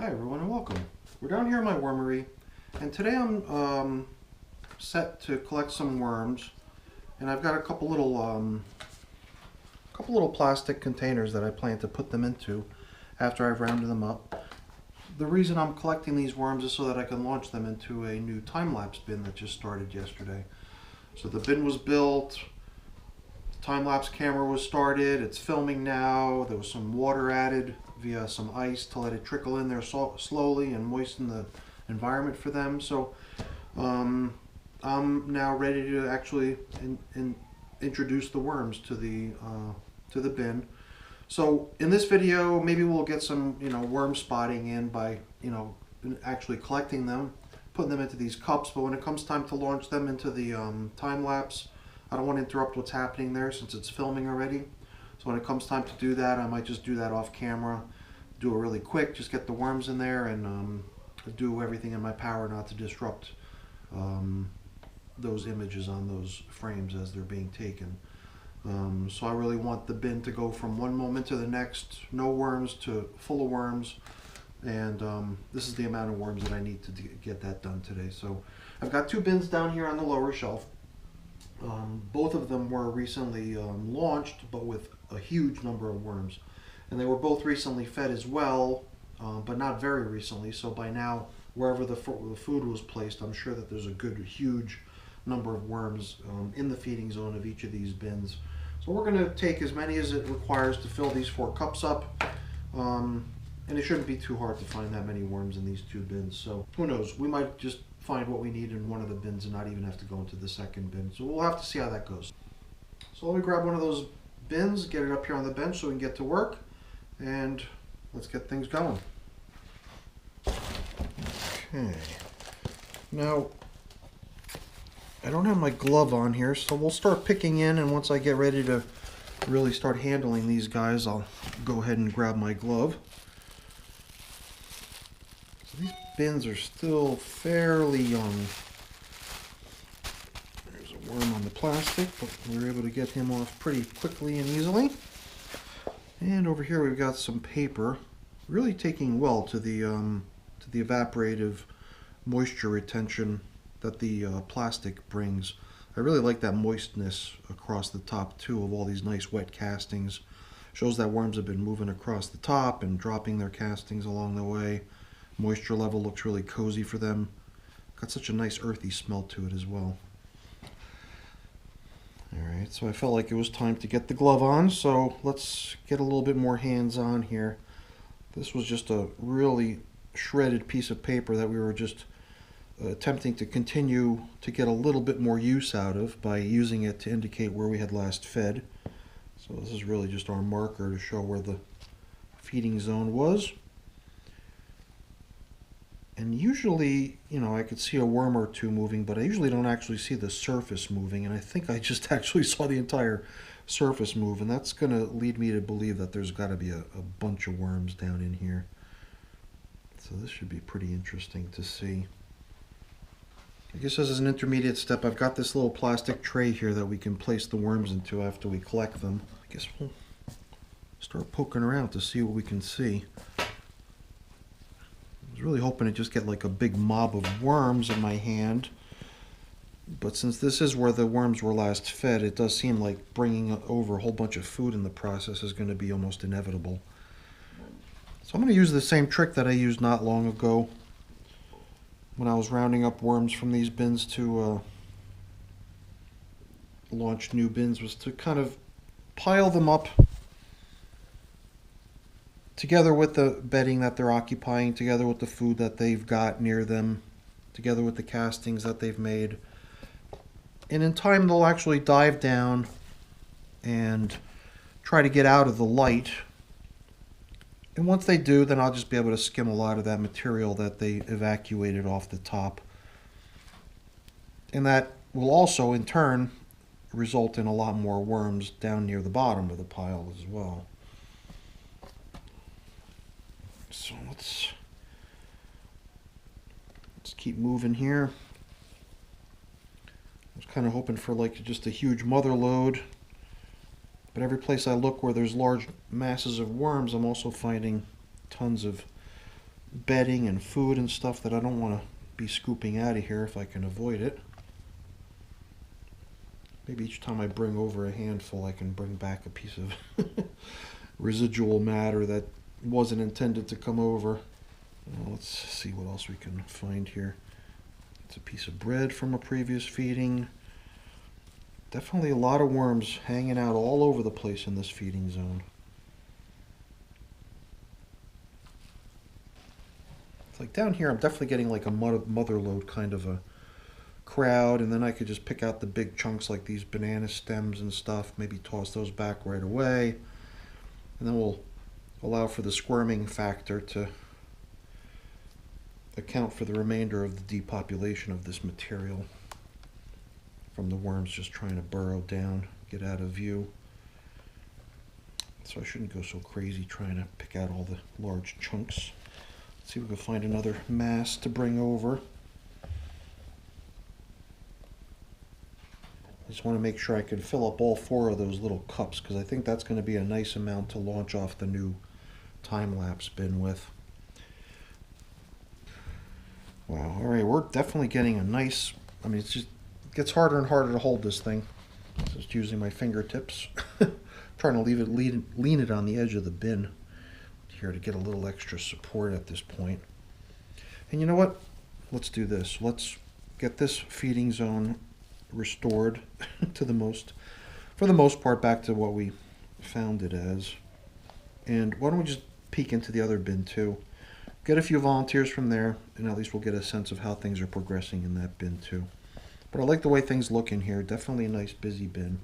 Hi everyone and welcome. We're down here in my wormery, and today I'm set to collect some worms, and I've got a couple little plastic containers that I plan to put them into after I've rounded them up. The reason I'm collecting these worms is so that I can launch them into a new time-lapse bin that just started yesterday. So the bin was built, the time-lapse camera was started, it's filming now, there was some water added via some ice to let it trickle in there slowly and moisten the environment for them. So I'm now ready to actually introduce the worms to the bin. So in this video, maybe we'll get some worm spotting in by actually collecting them, putting them into these cups. But when it comes time to launch them into the time lapse, I don't want to interrupt what's happening there since it's filming already. So when it comes time to do that, I might just do that off camera, do it really quick, just get the worms in there and do everything in my power not to disrupt those images on those frames as they're being taken. So I really want the bin to go from one moment to the next, no worms to full of worms, and this is the amount of worms that I need to get that done today. So I've got two bins down here on the lower shelf. Both of them were recently launched, but with a huge number of worms. And they were both recently fed as well, but not very recently. So by now, wherever the food was placed, I'm sure that there's a good, huge number of worms in the feeding zone of each of these bins. So we're going to take as many as it requires to fill these 4 cups up. And it shouldn't be too hard to find that many worms in these 2 bins. So who knows, we might just find what we need in one of the bins and not even have to go into the second bin. So we'll have to see how that goes. So let me grab one of those bins, get it up here on the bench so we can get to work, and let's get things going. Okay. Now, I don't have my glove on here, so we'll start picking in, and once I get ready to really start handling these guys, I'll go ahead and grab my glove. These bins are still fairly young. There's a worm on the plastic, but we were able to get him off pretty quickly and easily. And over here we've got some paper, really taking well to the evaporative moisture retention that the plastic brings. I really like that moistness across the top too of all these nice wet castings. Shows that worms have been moving across the top and dropping their castings along the way. Moisture level looks really cozy for them. Got such a nice earthy smell to it as well. Alright, so I felt like it was time to get the glove on, so let's get a little bit more hands-on here. This was just a really shredded piece of paper that we were just attempting to continue to get a little bit more use out of by using it to indicate where we had last fed. So this is really just our marker to show where the feeding zone was. And usually, I could see a worm or two moving, but I usually don't actually see the surface moving, and I think I just actually saw the entire surface move, and that's going to lead me to believe that there's got to be a bunch of worms down in here. So this should be pretty interesting to see. I guess as an intermediate step, I've got this little plastic tray here that we can place the worms into after we collect them. I guess we'll start poking around to see what we can see. I was really hoping to just get like a big mob of worms in my hand, but since this is where the worms were last fed, it does seem like bringing over a whole bunch of food in the process is going to be almost inevitable. So I'm going to use the same trick that I used not long ago when I was rounding up worms from these bins to launch new bins, was to kind of pile them up together with the bedding that they're occupying, together with the food that they've got near them, together with the castings that they've made. And in time they'll actually dive down and try to get out of the light. And once they do, then I'll just be able to skim a lot of that material that they evacuated off the top. And that will also, in turn, result in a lot more worms down near the bottom of the pile as well. So let's keep moving here. I was kind of hoping for like just a huge mother load, but every place I look where there's large masses of worms, I'm also finding tons of bedding and food and stuff that I don't want to be scooping out of here if I can avoid it. Maybe each time I bring over a handful, I can bring back a piece of residual matter that wasn't intended to come over. Well, let's see what else we can find here. It's a piece of bread from a previous feeding. Definitely a lot of worms hanging out all over the place in this feeding zone. It's like down here, I'm definitely getting like a mother lode kind of a crowd, and then I could just pick out the big chunks like these banana stems and stuff, maybe toss those back right away, and then we'll allow for the squirming factor to account for the remainder of the depopulation of this material from the worms just trying to burrow down, get out of view. So I shouldn't go so crazy trying to pick out all the large chunks. Let's see if we can find another mass to bring over. I just want to make sure I can fill up all 4 of those little cups, because I think that's going to be a nice amount to launch off the new time-lapse bin with. Wow, alright, we're definitely getting a nice, I mean, it gets harder and harder to hold this thing. Just using my fingertips. Trying to lean it on the edge of the bin here to get a little extra support at this point. And you know what? Let's do this. Let's get this feeding zone restored to for the most part, back to what we found it as. And why don't we just peek into the other bin too? Get a few volunteers from there, and at least we'll get a sense of how things are progressing in that bin too. But I like the way things look in here. Definitely a nice busy bin.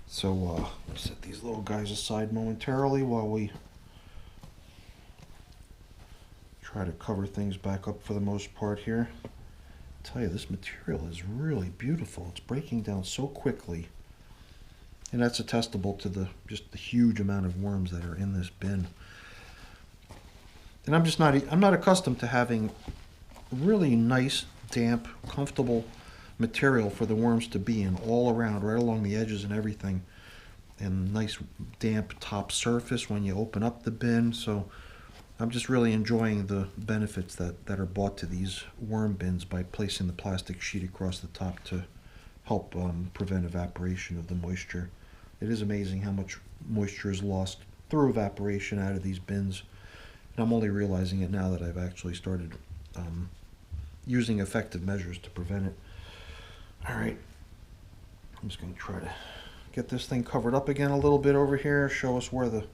So we'll set these little guys aside momentarily while we try to cover things back up for the most part here. Tell you, this material is really beautiful. It's breaking down so quickly, and that's attestable to just the huge amount of worms that are in this bin. And I'm not accustomed to having really nice, damp, comfortable material for the worms to be in all around, right along the edges and everything, and nice damp top surface when you open up the bin. So I'm just really enjoying the benefits that are brought to these worm bins by placing the plastic sheet across the top to help prevent evaporation of the moisture. It is amazing how much moisture is lost through evaporation out of these bins, and I'm only realizing it now that I've actually started using effective measures to prevent it. Alright, I'm just going to try to get this thing covered up again a little bit over here, show us where the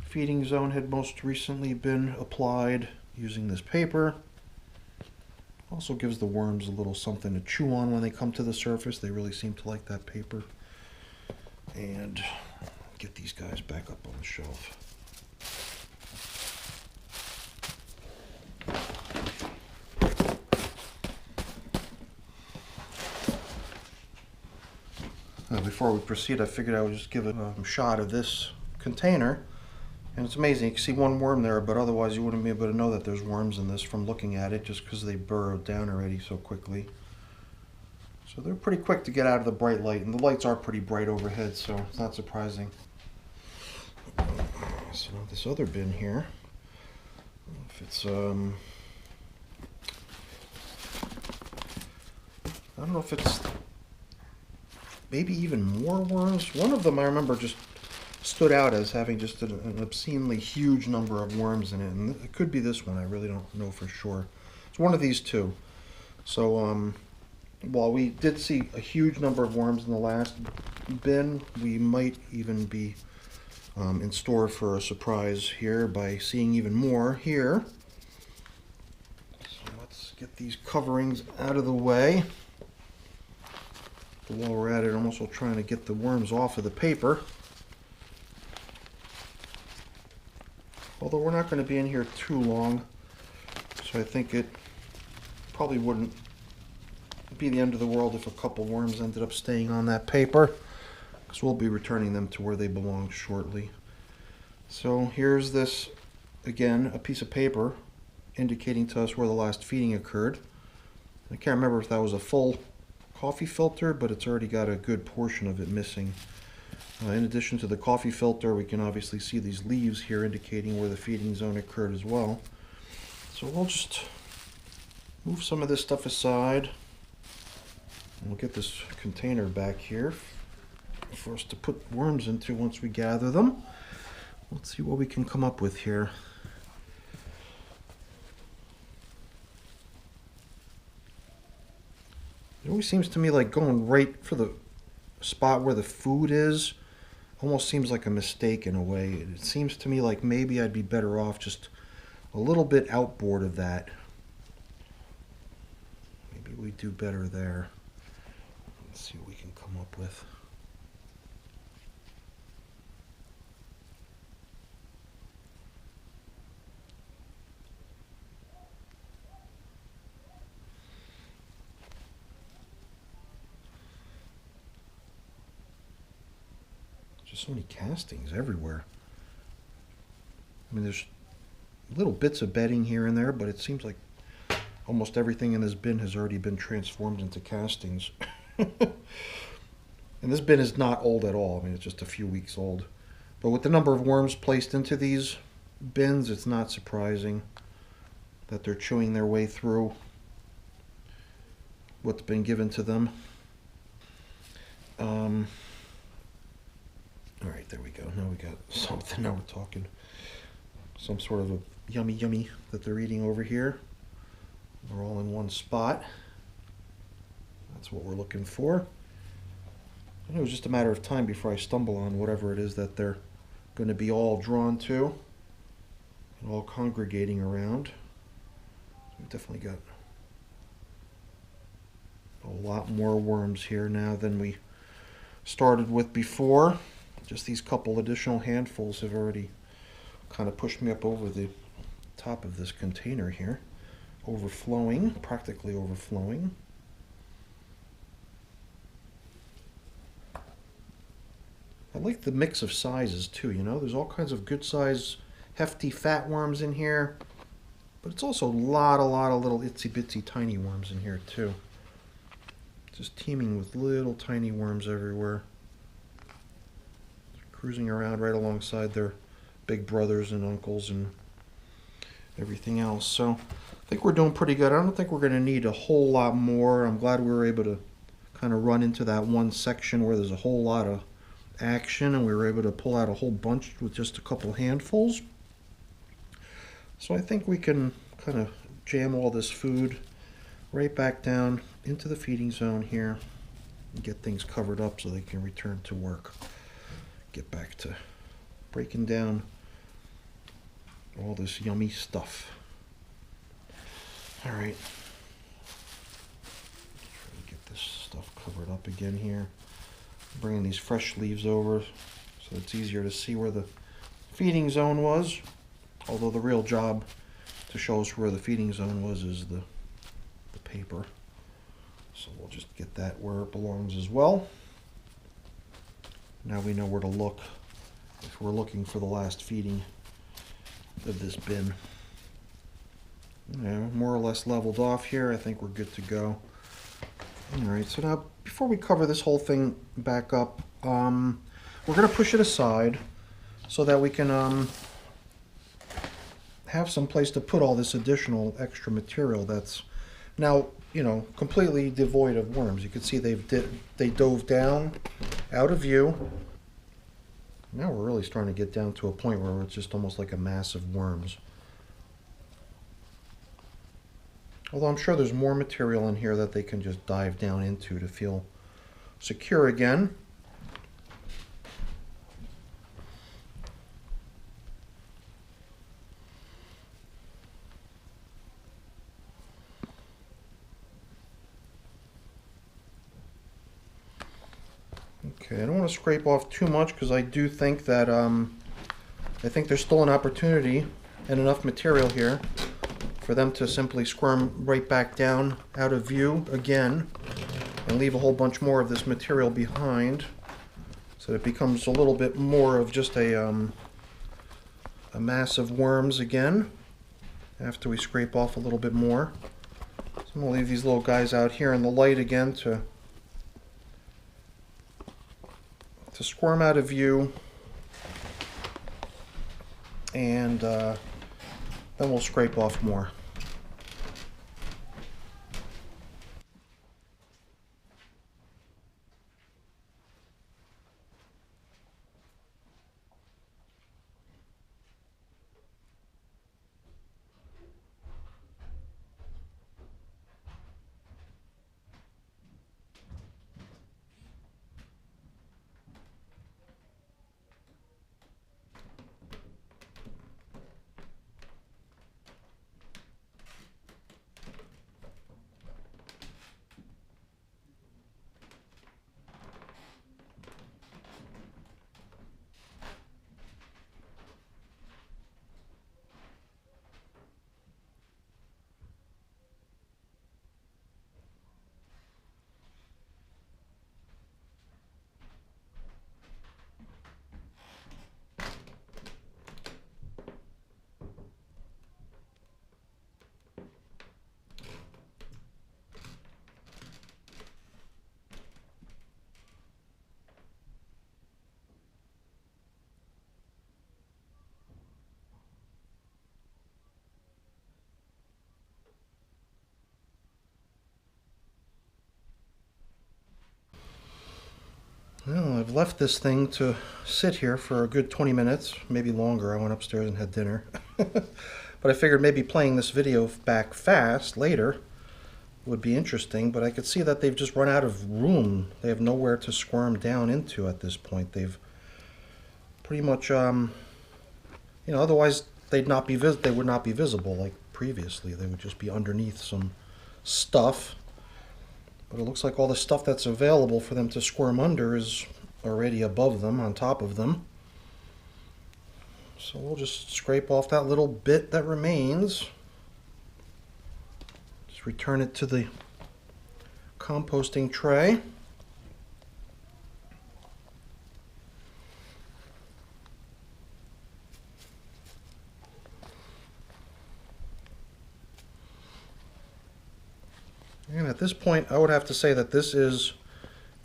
feeding zone had most recently been applied using this paper. Also gives the worms a little something to chew on when they come to the surface. They really seem to like that paper. And get these guys back up on the shelf. Before we proceed, I figured I would just give a shot of this container. And it's amazing, you can see one worm there, but otherwise you wouldn't be able to know that there's worms in this from looking at it, just because they burrowed down already so quickly. So they're pretty quick to get out of the bright light, and the lights are pretty bright overhead, so it's not surprising. So this other bin here, if it's, I don't know if it's maybe even more worms. One of them I remember just stood out as having just an obscenely huge number of worms in it, and it could be this one. I really don't know for sure. It's one of these two. So while we did see a huge number of worms in the last bin, we might even be in store for a surprise here by seeing even more here. So let's get these coverings out of the way. While we're at it, I'm also trying to get the worms off of the paper. Although we're not going to be in here too long, so I think it probably wouldn't be the end of the world if a couple worms ended up staying on that paper, because we'll be returning them to where they belong shortly. So here's this, again, a piece of paper indicating to us where the last feeding occurred. I can't remember if that was a full coffee filter, but it's already got a good portion of it missing. In addition to the coffee filter, we can obviously see these leaves here indicating where the feeding zone occurred as well. So we'll just move some of this stuff aside. And we'll get this container back here for us to put worms into once we gather them. Let's see what we can come up with here. It always seems to me like going right for the spot where the food is almost seems like a mistake in a way. It seems to me like maybe I'd be better off just a little bit outboard of that. Maybe we do better there. Let's see what we can come up with. Just so many castings everywhere. I mean, there's little bits of bedding here and there, but it seems like almost everything in this bin has already been transformed into castings. And this bin is not old at all. I mean, it's just a few weeks old. But with the number of worms placed into these bins, it's not surprising that they're chewing their way through what's been given to them. All right, there we go. Now we got something. Now we're talking. Some sort of a yummy yummy that they're eating over here. They're all in one spot. That's what we're looking for. And it was just a matter of time before I stumble on whatever it is that they're going to be all drawn to and all congregating around. So we've definitely got a lot more worms here now than we started with before. Just these couple additional handfuls have already kind of pushed me up over the top of this container here. Overflowing, practically overflowing. I like the mix of sizes too, you know. There's all kinds of good size, hefty, fat worms in here. But it's also a lot of little itsy bitsy tiny worms in here too. Just teeming with little tiny worms everywhere. Cruising around right alongside their big brothers and uncles and everything else. So I think we're doing pretty good. I don't think we're going to need a whole lot more. I'm glad we were able to kind of run into that one section where there's a whole lot of action, and we were able to pull out a whole bunch with just a couple handfuls. So I think we can kind of jam all this food right back down into the feeding zone here and get things covered up so they can return to work. Get back to breaking down all this yummy stuff. All right. Try to get this stuff covered up again here. Bringing these fresh leaves over so it's easier to see where the feeding zone was. Although the real job to show us where the feeding zone was is the paper. So we'll just get that where it belongs as well. Now we know where to look if we're looking for the last feeding of this bin. Yeah, more or less leveled off here. I think we're good to go. Alright, so now before we cover this whole thing back up, we're going to push it aside so that we can have some place to put all this additional extra material that's now, you know, completely devoid of worms. You can see they dove down out of view. Now we're really starting to get down to a point where it's just almost like a mass of worms. Although I'm sure there's more material in here that they can just dive down into to feel secure again. Okay, I don't want to scrape off too much because I do think that I think there's still an opportunity and enough material here for them to simply squirm right back down out of view again and leave a whole bunch more of this material behind, so that it becomes a little bit more of just a mass of worms again after we scrape off a little bit more. So I'm going to leave these little guys out here in the light again to to squirm out of view, and then we'll scrape off more. Well, I've left this thing to sit here for a good 20 minutes, maybe longer. I went upstairs and had dinner. But I figured maybe playing this video back fast later would be interesting, but I could see that they've just run out of room. They have nowhere to squirm down into at this point. They've pretty much, otherwise they would not be visible like previously. They would just be underneath some stuff. But it looks like all the stuff that's available for them to squirm under is already above them, on top of them. So we'll just scrape off that little bit that remains. Just return it to the composting tray. And at this point, I would have to say that this is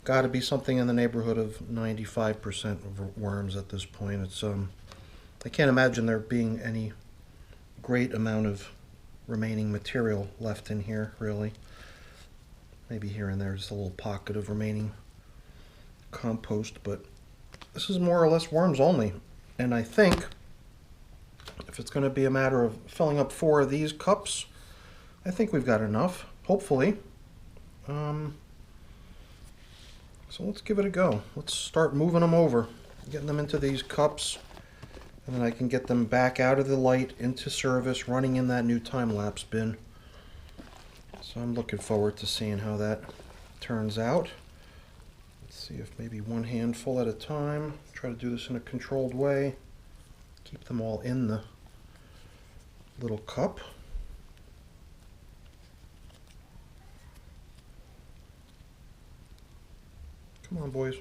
got to be something in the neighborhood of 95% of worms at this point. It's I can't imagine there being any great amount of remaining material left in here, really. Maybe here and there just a little pocket of remaining compost, but this is more or less worms only. And I think if it's going to be a matter of filling up 4 of these cups, I think we've got enough. Hopefully. So let's give it a go. Let's start moving them over, getting them into these cups, and then I can get them back out of the light into service, running in that new time-lapse bin. So I'm looking forward to seeing how that turns out. Let's see if maybe one handful at a time. Try to do this in a controlled way. Keep them all in the little cup. Come on, boys.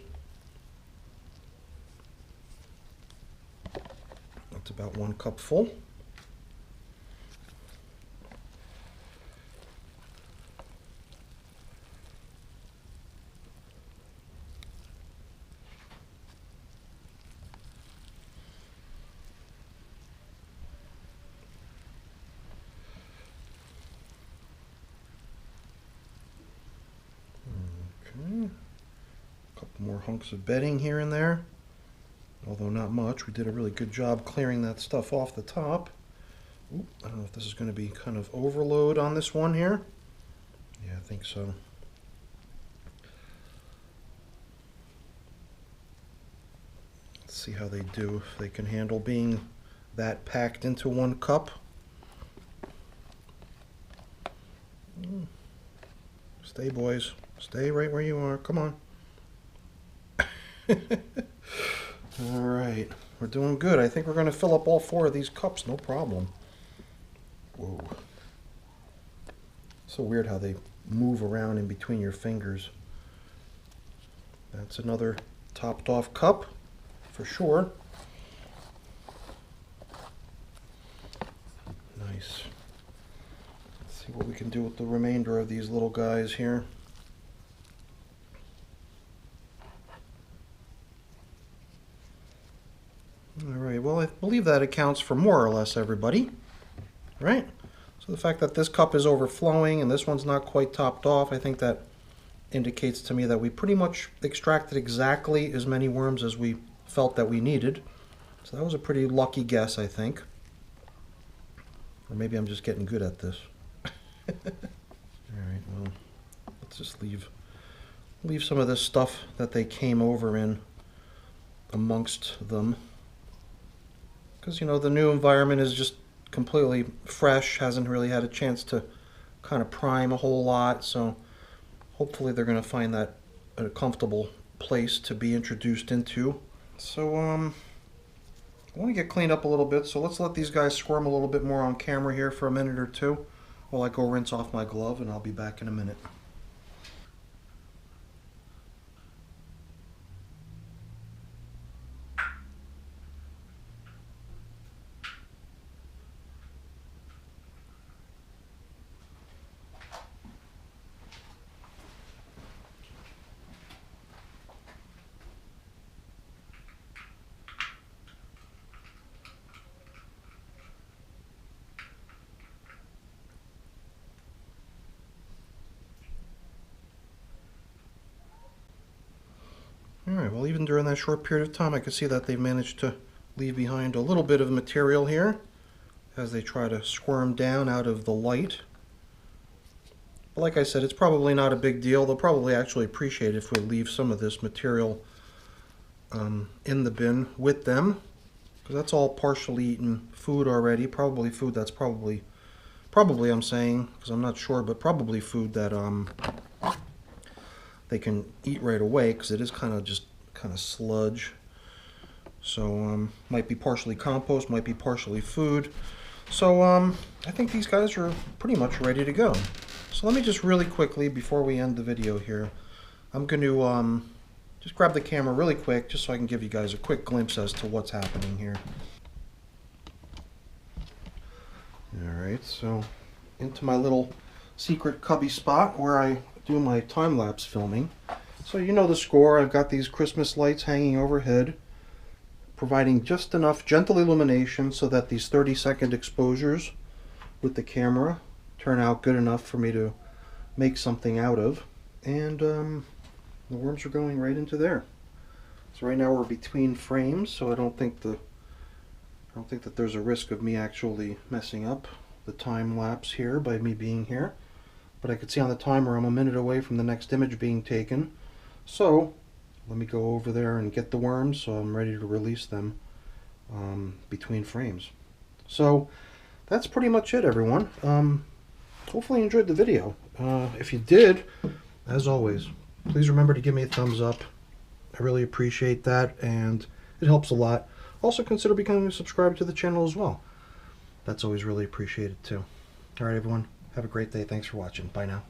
That's about 1 cup full. Okay. Couple more hunks of bedding here and there, although not much. We did a really good job clearing that stuff off the top. Ooh, I don't know if this is going to be kind of overload on this one here. Yeah, I think so. Let's see how they do, if they can handle being that packed into 1 cup. Stay, boys. Stay right where you are. Come on. All right, we're doing good. I think we're going to fill up all 4 of these cups, no problem. Whoa. So weird how they move around in between your fingers. That's another topped off cup for sure. Nice. Let's see what we can do with the remainder of these little guys here. believe that accounts for more or less everybody, right? So the fact that this cup is overflowing and this one's not quite topped off, I think that indicates to me that we pretty much extracted exactly as many worms as we felt that we needed. So that was a pretty lucky guess, I think. Or maybe I'm just getting good at this. Alright, well, let's just leave some of this stuff that they came over in amongst them. Because, you know, the new environment is just completely fresh, hasn't really had a chance to kind of prime a whole lot, so hopefully they're going to find that a comfortable place to be introduced into. So, I want to get cleaned up a little bit, so let's let these guys squirm a little bit more on camera here for a minute or two while I go rinse off my glove, and I'll be back in a minute. Alright, well, even during that short period of time, I can see that they've managed to leave behind a little bit of material here as they try to squirm down out of the light. But like I said, it's probably not a big deal. They'll probably actually appreciate it if we leave some of this material in the bin with them, because that's all partially eaten food already. Probably food that's probably I'm saying, because I'm not sure, but probably food that they can eat right away, because it is kind of sludge. So might be partially compost, might be partially food. So I think these guys are pretty much ready to go. So let me just really quickly, before we end the video here, I'm going to just grab the camera really quick just so I can give you guys a quick glimpse as to what's happening here. Alright, so into my little secret cubby spot where I do my time-lapse filming. So you know the score. I've got these Christmas lights hanging overhead, providing just enough gentle illumination so that these 30-second exposures with the camera turn out good enough for me to make something out of. And the worms are going right into there. So right now we're between frames, so I don't think that there's a risk of me actually messing up the time lapse here by me being here. But I could see on the timer I'm a minute away from the next image being taken. So let me go over there and get the worms so I'm ready to release them between frames. So that's pretty much it, everyone. Hopefully you enjoyed the video. If you did, as always, please remember to give me a thumbs up. I really appreciate that, and it helps a lot. Also consider becoming a subscriber to the channel as well. That's always really appreciated too. Alright everyone, have a great day. Thanks for watching. Bye now.